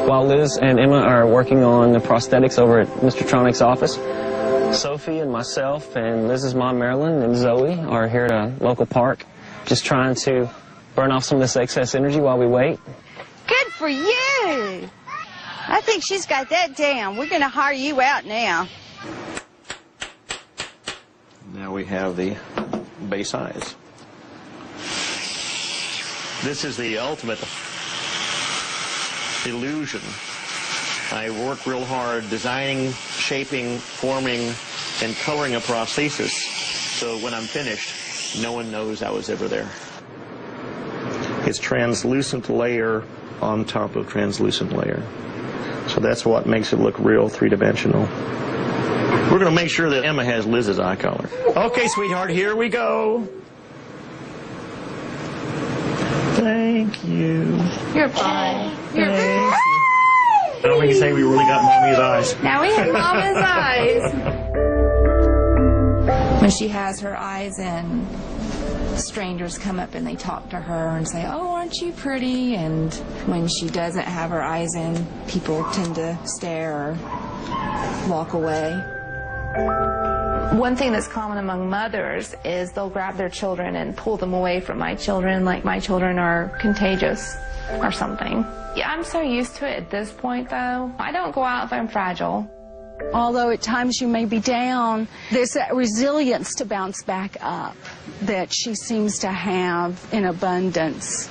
while Liz and Emma are working on the prosthetics over at Mr. Tronic's office, Sophie and myself and Liz's mom, Marilyn, and Zoe are here at a local park, just trying to burn off some of this excess energy while we wait. Good for you! I think she's got that down. We're going to hire you out now. Now we have the base eyes. This is the ultimate illusion. I work real hard designing, shaping, forming, and coloring a prosthesis, so when I'm finished, no one knows I was ever there. It's translucent layer on top of translucent layer. So that's what makes it look real three-dimensional. We're going to make sure that Emma has Liz's eye color. Okay, sweetheart, here we go. Thank you. You're fine. You're fine. Now we can say we really got Mommy's eyes. Now we have Mama's eyes. When she has her eyes in, strangers come up and they talk to her and say, "Oh, aren't you pretty?" And when she doesn't have her eyes in, people tend to stare or walk away. One thing that's common among mothers is they'll grab their children and pull them away from my children, like my children are contagious or something. Yeah, I'm so used to it at this point, though. I don't go out if I'm fragile. Although at times you may be down, there's that resilience to bounce back up that she seems to have in abundance.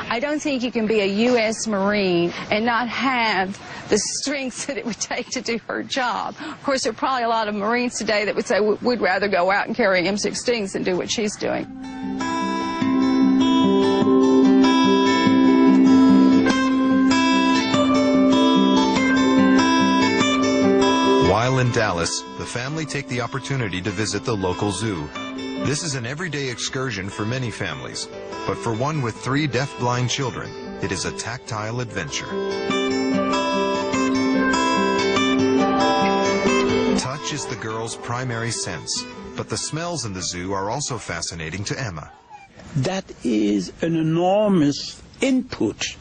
I don't think you can be a U.S. Marine and not have the strength that it would take to do her job. Of course, there are probably a lot of Marines today that would say we'd rather go out and carry M16s than do what she's doing. While in Dallas, the family take the opportunity to visit the local zoo. This is an everyday excursion for many families, but for one with 3 deaf-blind children, it is a tactile adventure. Touch is the girl's primary sense, but the smells in the zoo are also fascinating to Emma. That is an enormous input.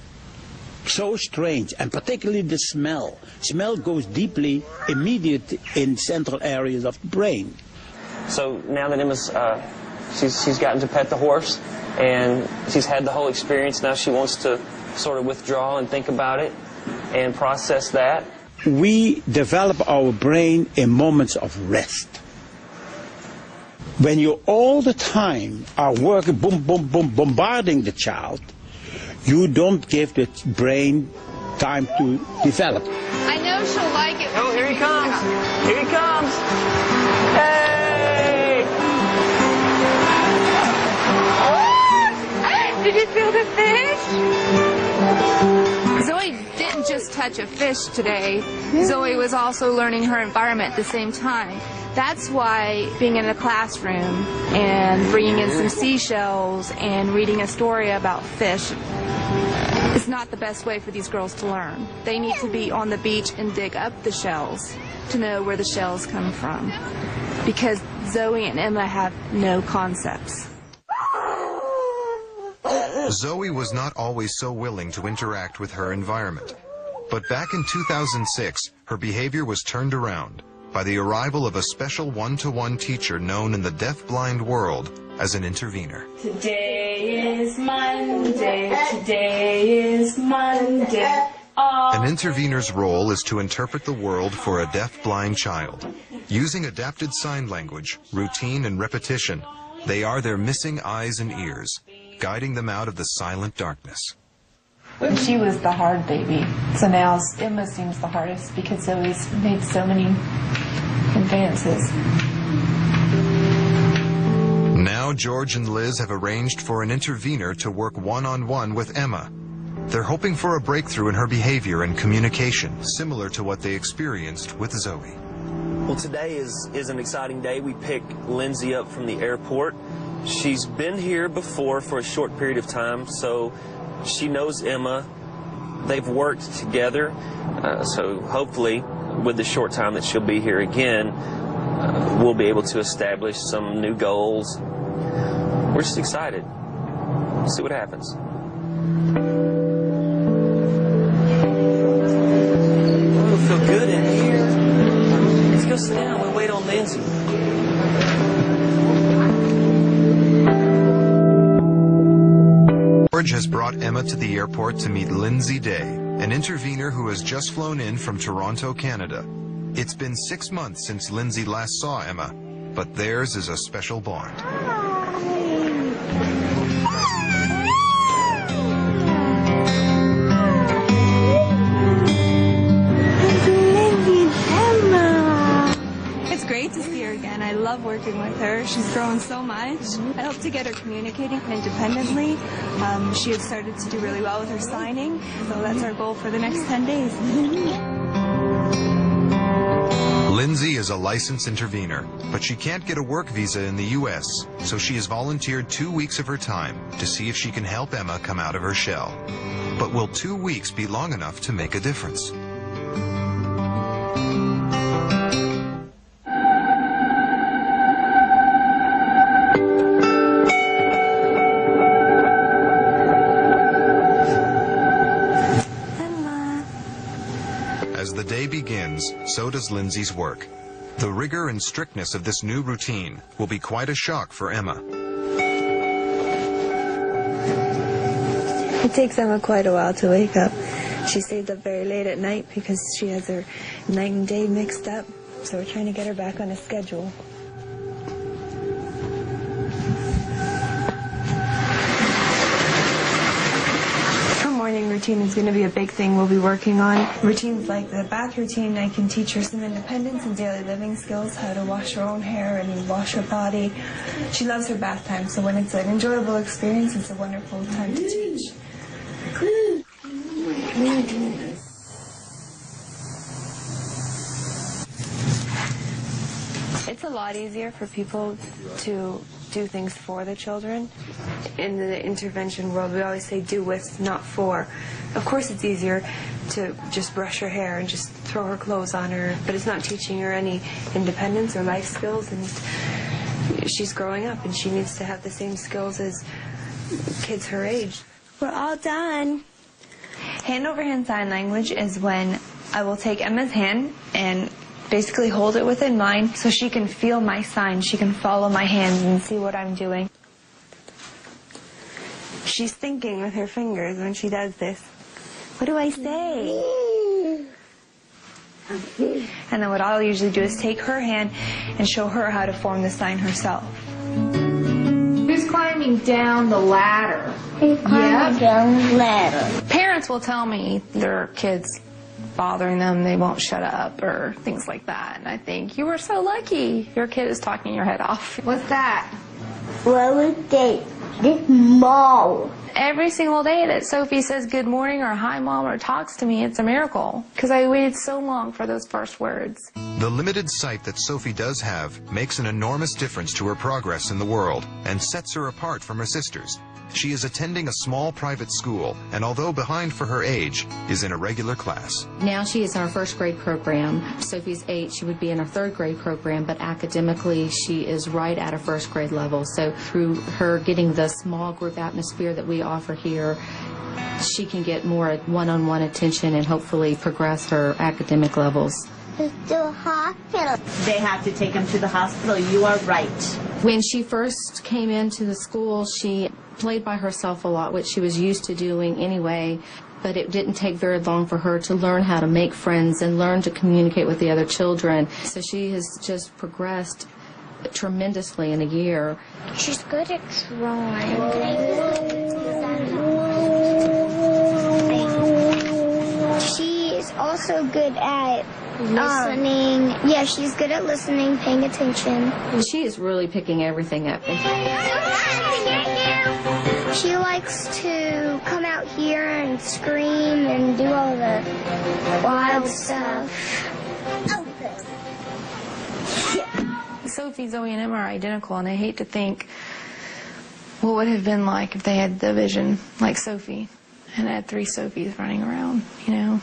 So strange, and particularly the smell. Smell goes deeply, immediate in central areas of the brain. So now that Emma's, she's gotten to pet the horse, and she's had the whole experience, now she wants to sort of withdraw and think about it and process that. We develop our brain in moments of rest. When you all the time are working, boom, boom, boom, bombarding the child, you don't give the brain time to develop. I know she'll like it. Oh, here he comes. Here he comes. Hey! Oh! Did you feel the fish? Zoe didn't just touch a fish today. Zoe was also learning her environment at the same time. That's why being in a classroom and bringing in some seashells and reading a story about fish is not the best way for these girls to learn. They need to be on the beach and dig up the shells to know where the shells come from, because Zoe and Emma have no concepts. Zoe was not always so willing to interact with her environment, but back in 2006, her behavior was turned around by the arrival of a special one-to-one teacher known in the deaf-blind world as an intervener. Today is Monday, today is Monday. An intervener's role is to interpret the world for a deaf-blind child. Using adapted sign language, routine, and repetition, they are their missing eyes and ears, guiding them out of the silent darkness. She was the hard baby, so now Emma seems the hardest because Zoe's made so many advances. Now George and Liz have arranged for an intervener to work one-on-one with Emma. They're hoping for a breakthrough in her behavior and communication, similar to what they experienced with Zoe. Well, today is an exciting day. We picked Lindsay up from the airport. She's been here before for a short period of time, so she knows Emma. They've worked together, so hopefully with the short time that she'll be here again, we'll be able to establish some new goals. We're just excited. See what happens. Emma to the airport to meet Lindsay Day, an intervener who has just flown in from Toronto, Canada. It's been 6 months since Lindsay last saw Emma, but theirs is a special bond. It's great to see her again. I love working with her. She's grown so much. I hope to get her communicating independently. She had started to do really well with her signing, so that's our goal for the next 10 days. Lindsay is a licensed intervener, but she can't get a work visa in the U.S., so she has volunteered 2 weeks of her time to see if she can help Emma come out of her shell. But will 2 weeks be long enough to make a difference? As the day begins, so does Lindsay's work. The rigor and strictness of this new routine will be quite a shock for Emma. It takes Emma quite a while to wake up. She stays up very late at night because she has her night and day mixed up, so we're trying to get her back on a schedule. Morning routine is going to be a big thing we'll be working on. Routines like the bath routine, I can teach her some independence and daily living skills, how to wash her own hair and wash her body. She loves her bath time, so when it's an enjoyable experience, it's a wonderful time to teach. It's a lot easier for people to do things for the children. In the intervention world, we always say do with, not for. Of course it's easier to just brush her hair and just throw her clothes on her, but it's not teaching her any independence or life skills, and she's growing up and she needs to have the same skills as kids her age. We're all done. Hand over hand sign language is when I will take Emma's hand and basically hold it within mine so she can feel my signs. She can follow my hands and see what I'm doing. She's thinking with her fingers when she does this. What do I say? And then what I'll usually do is take her hand and show her how to form the sign herself. Who's climbing down the ladder? Who's climbing down the ladder? Parents will tell me their kids bothering them, they won't shut up, or things like that. And I think, you were so lucky. Your kid is talking your head off. What's that? Well, this mall. Every single day that Sophie says good morning or hi mom or talks to me, it's a miracle. Because I waited so long for those first words. The limited sight that Sophie does have makes an enormous difference to her progress in the world and sets her apart from her sisters. She is attending a small private school, and although behind for her age, is in a regular class. Now she is in our first grade program. Sophie's 8, she would be in her third grade program, but academically she is right at her first grade level. So through her getting the small group atmosphere that we offer here, she can get more one-on-one attention and hopefully progress her academic levels. To the hospital. They have to take them to the hospital. You are right. When she first came into the school, she played by herself a lot, which she was used to doing anyway, but it didn't take very long for her to learn how to make friends and learn to communicate with the other children. So she has just progressed tremendously in a year. She's good at drawing. She is also good at listening. Yeah, she's good at listening, paying attention. She is really picking everything up. She likes to come out here and scream and do all the wild stuff. Sophie, Zoe, and Emma are identical, and I hate to think what would have been like if they had the vision like Sophie and had 3 Sophies running around, you know.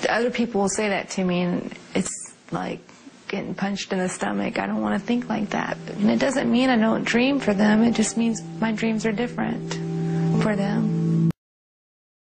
Other people will say that to me, and it's like getting punched in the stomach. I don't want to think like that. And it doesn't mean I don't dream for them. It just means my dreams are different for them.